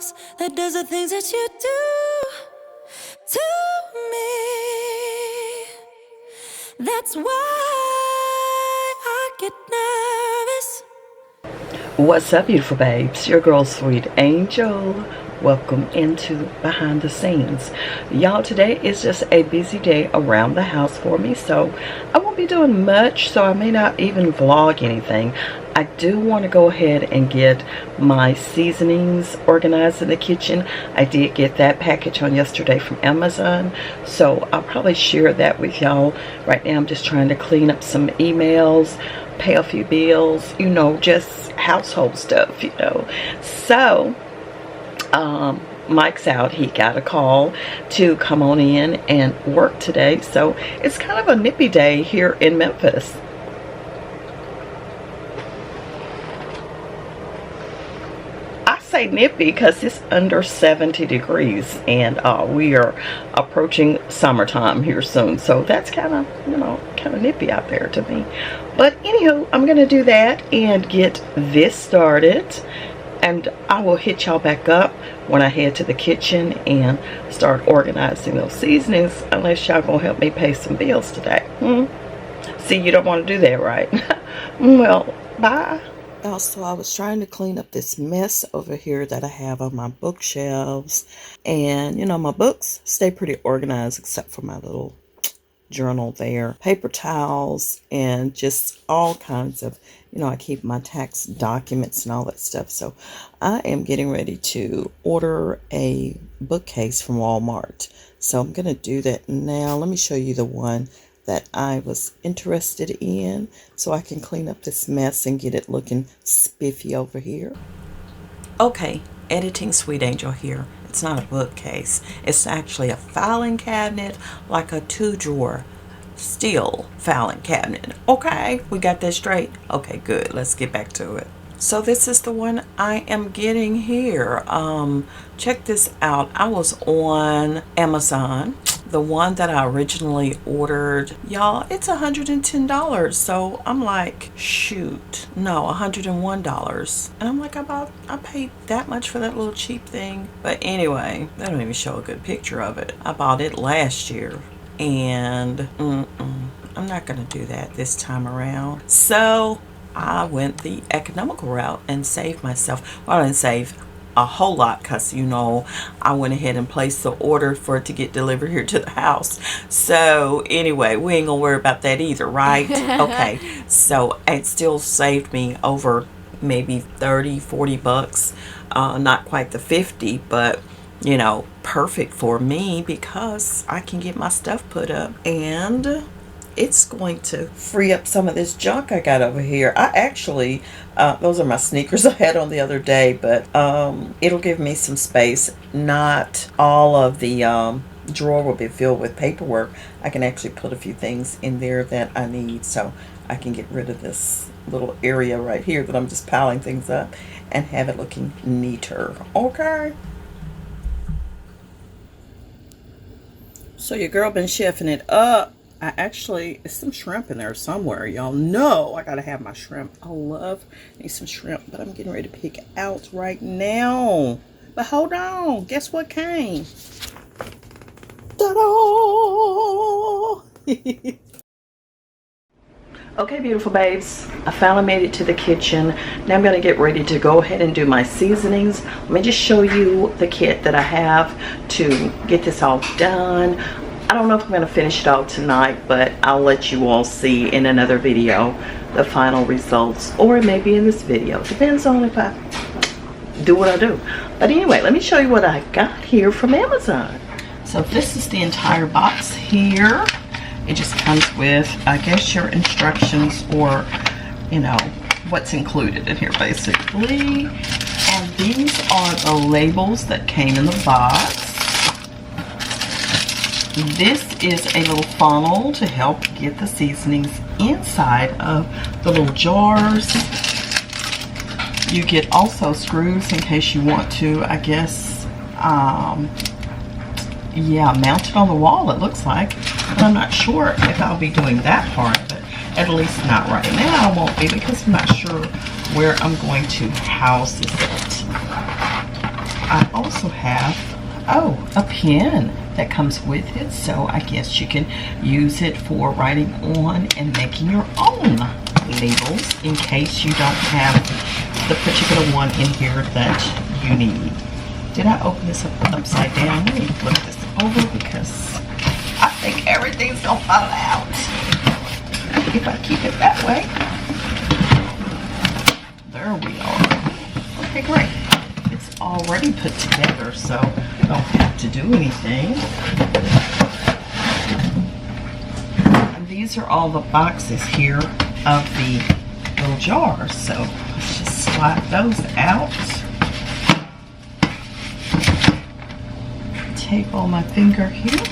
boss that does the things that you do to me. That's why I get nervous. What's up, beautiful babes? Your girl, Sweet Angel. Welcome into Behind the Scenes. Y'all, today is just a busy day around the house for me, so I won't be doing much, so I may not even vlog anything. I do want to go ahead and get my seasonings organized in the kitchen. I did get that package on yesterday from Amazon, so I'll probably share that with y'all. Right now I'm just trying to clean up some emails, pay a few bills, you know, just household stuff, you know. So Mike's out. He got a call to come on in and work today, so it's kind of a nippy day here in Memphis. I say nippy because it's under 70 degrees and we are approaching summertime here soon, so that's kind of, you know, kind of nippy out there to me. But anywho, I'm gonna do that and get this started, and I will hit y'all back up when I head to the kitchen and start organizing those seasonings, unless y'all gonna help me pay some bills today. See, you don't want to do that, right? Well, bye. Also, I was trying to clean up this mess over here that I have on my bookshelves, and you know, my books stay pretty organized except for my little journal there, paper towels, and just all kinds of, you know, I keep my tax documents and all that stuff. So I am getting ready to order a bookcase from Walmart, so I'm gonna do that now. Let me show you the one that I was interested in so I can clean up this mess and get it looking spiffy over here. Okay, editing Sweet Angel here. It's not a bookcase. It's actually a filing cabinet, like a 2-drawer steel filing cabinet. Okay, we got that straight? Okay, good. Let's get back to it. So this is the one I am getting here. Check this out. I was on Amazon. The one that I originally ordered, y'all, it's $110. So I'm like, shoot, no, $101. And I'm like, I paid that much for that little cheap thing. But anyway, they don't even show a good picture of it. I bought it last year, and I'm not gonna do that this time around. So I went the economical route and saved myself. Well, I didn't save a whole lot, because, you know, I went ahead and placed the order for it to get delivered here to the house. So anyway, we ain't gonna worry about that either, right? Okay, so it still saved me over maybe 30-40 bucks, not quite the 50, but you know, perfect for me because I can get my stuff put up, and it's going to free up some of this junk I got over here. I actually, those are my sneakers I had on the other day, but it'll give me some space. Not all of the drawer will be filled with paperwork. I can actually put a few things in there that I need, so I can get rid of this little area right here that I'm just piling things up and have it looking neater. Okay. So your girl been chefing it up. It's some shrimp in there somewhere. Y'all know I gotta have my shrimp. I need some shrimp, but I'm getting ready to pick out right now. But hold on, guess what came? Ta-da! Okay, beautiful babes, I finally made it to the kitchen. Now I'm gonna get ready to go ahead and do my seasonings. Let me just show you the kit that I have to get this all done. I don't know if I'm going to finish it all tonight, but I'll let you all see in another video the final results, or maybe in this video. Depends on if I do what I do. But anyway, let me show you what I got here from Amazon. So this is the entire box here. It just comes with, I guess, your instructions, or, you know, what's included in here basically. And these are the labels that came in the box. This is a little funnel to help get the seasonings inside of the little jars. You get also screws in case you want to, I guess, yeah, mount it on the wall, it looks like. But I'm not sure if I'll be doing that part of it. At least not right now, I won't be, because I'm not sure where I'm going to house it. I also have, a pen that comes with it. So I guess you can use it for writing on and making your own labels in case you don't have the particular one in here that you need. Did I open this up upside down? Let me flip this over because I think everything's gonna fall out if I keep it that way. There we are. Okay, great. It's already put together, so I don't have to do anything. And these are all the boxes here of the little jars, so let's just slide those out. Tape on my finger here.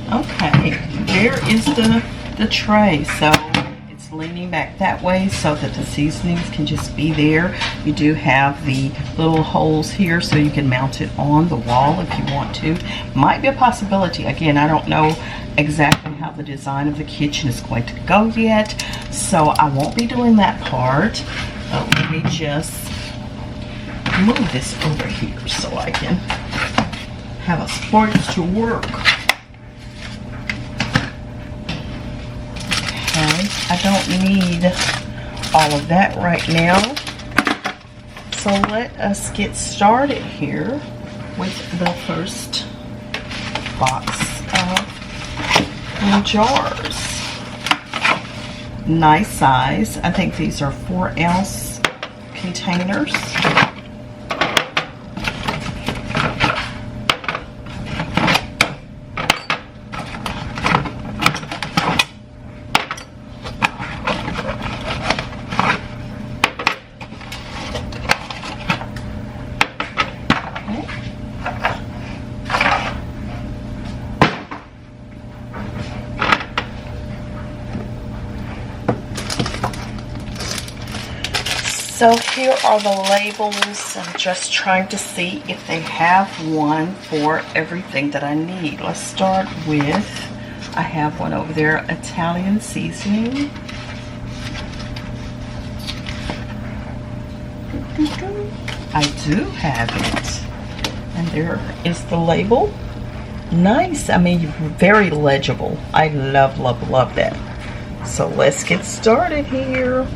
Okay, there is the tray. So it's leaning back that way so that the seasonings can just be there. You do have the little holes here so you can mount it on the wall if you want to. Might be a possibility. Again, I don't know exactly how the design of the kitchen is going to go yet, so I won't be doing that part. Let me just move this over here so I can have a space to work. Okay, I don't need all of that right now. So let us get started here with the first box of little jars. Nice size. I think these are 4-ounce containers. So here are the labels. I'm just trying to see if they have one for everything that I need. Let's start with, I have one over there, Italian seasoning. I do have it. And there is the label. Nice. I mean, very legible. I love, love, love that. So let's get started here.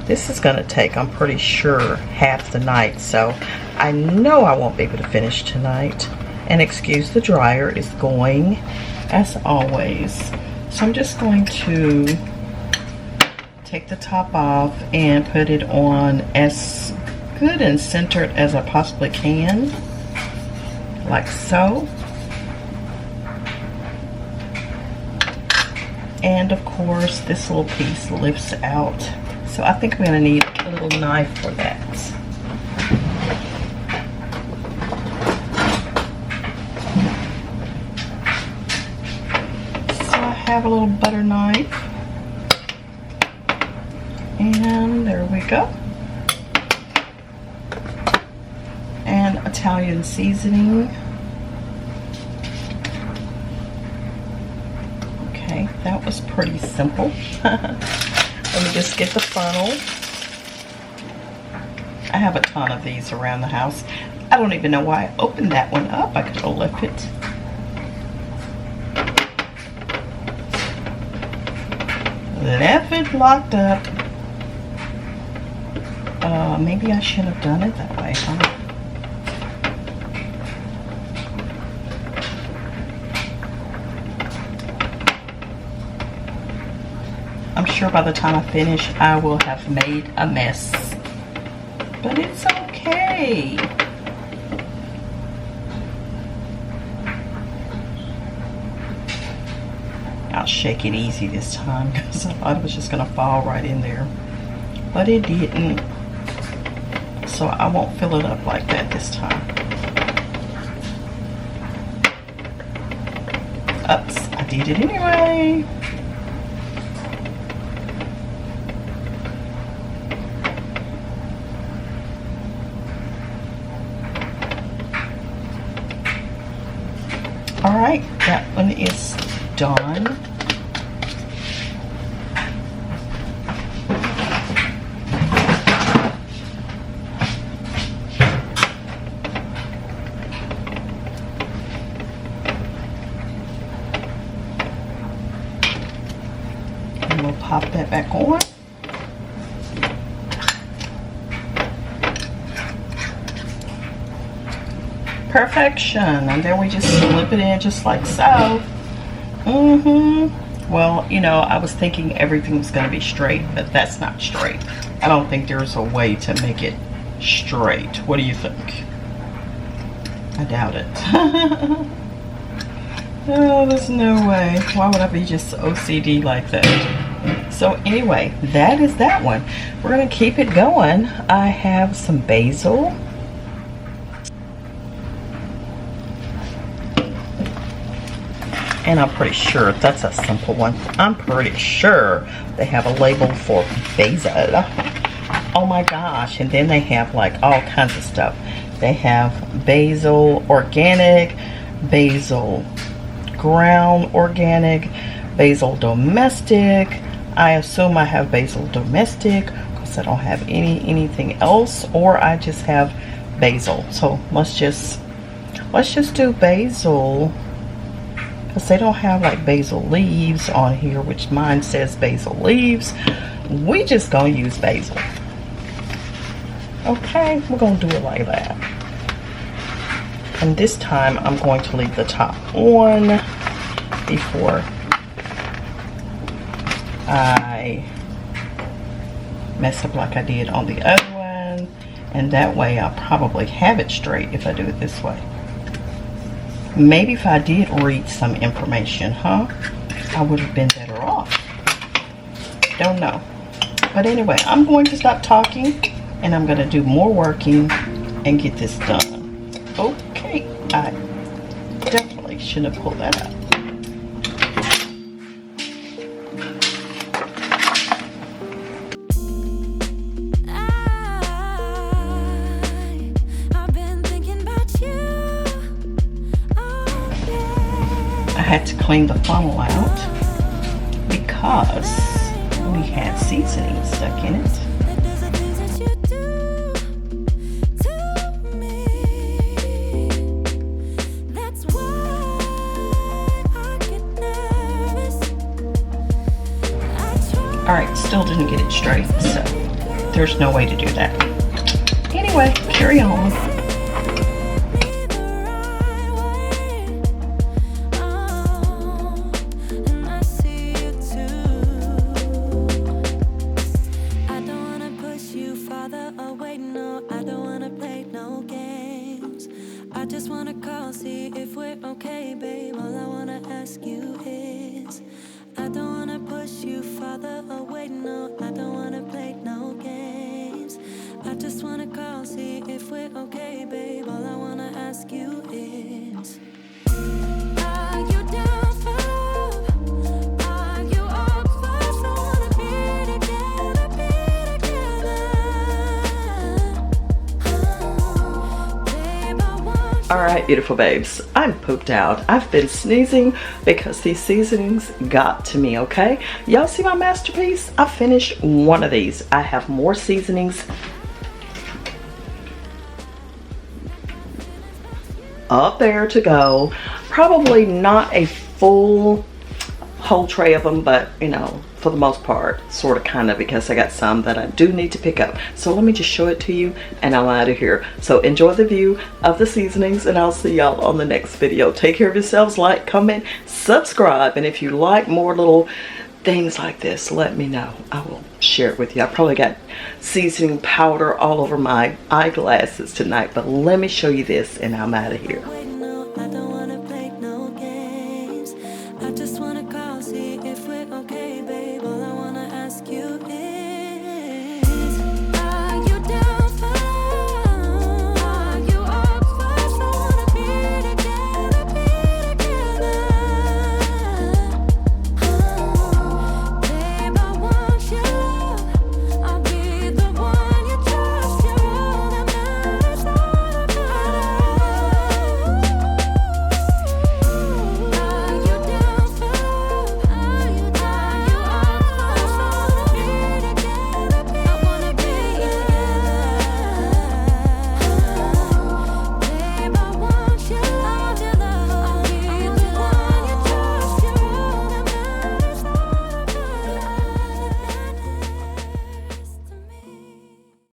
This is going to take, I'm pretty sure, half the night, so I know I won't be able to finish tonight. And excuse the dryer, it's going as always. So I'm just going to take the top off and put it on as good and centered as I possibly can, like so. And of course, this little piece lifts out. So I think I'm going to need a little knife for that. So I have a little butter knife. And there we go. And Italian seasoning. Okay, that was pretty simple. Let me just get the funnel. I have a ton of these around the house. I don't even know why I opened that one up. I could have left it. Left it locked up. Maybe I shouldn't have done it that way, huh? I'm sure by the time I finish, I will have made a mess. But it's okay. I'll shake it easy this time because I thought it was just going to fall right in there. But it didn't. So I won't fill it up like that this time. Oops, I did it anyway. right, that one is done. And we'll pop that back on. Perfection. And then we just slip it in just like so. Well, you know, I was thinking everything was going to be straight, but that's not straight. I don't think there's a way to make it straight. What do you think? I doubt it. Oh, there's no way. Why would I be just OCD like that? So anyway, that is that one. We're going to keep it going. I have some basil. And I'm pretty sure that's a simple one. I'm pretty sure they have a label for basil. Oh my gosh. And then they have like all kinds of stuff. They have basil organic, basil ground organic, basil domestic. I assume I have basil domestic because I don't have anything else, or I just have basil. So let's just do basil. Because they don't have like basil leaves on here, which mine says basil leaves. We just gonna use basil. Okay, we're gonna do it like that. And this time I'm going to leave the top on before I mess up like I did on the other one. And that way I'll probably have it straight if I do it this way. Maybe if I did read some information, I would have been better off. Don't know. But anyway, I'm going to stop talking and I'm going to do more working and get this done. Okay, I definitely shouldn't have pulled that out. I had to clean the funnel out because we had seasoning stuck in it. Alright, still didn't get it straight, so there's no way to do that. Anyway, carry on. Alright, beautiful babes, I'm pooped out. I've been sneezing because these seasonings got to me, okay? Y'all see my masterpiece? I finished one of these. I have more seasonings up there to go. Probably not a full whole tray of them, but you know, for the most part, sort of, kind of, because I got some that I do need to pick up. So let me just show it to you and I'm out of here. So enjoy the view of the seasonings and I'll see y'all on the next video. Take care of yourselves, like, comment, subscribe, and if you like more little things like this, let me know. I will share it with you. I probably got seasoning powder all over my eyeglasses tonight, but let me show you this and I'm out of here.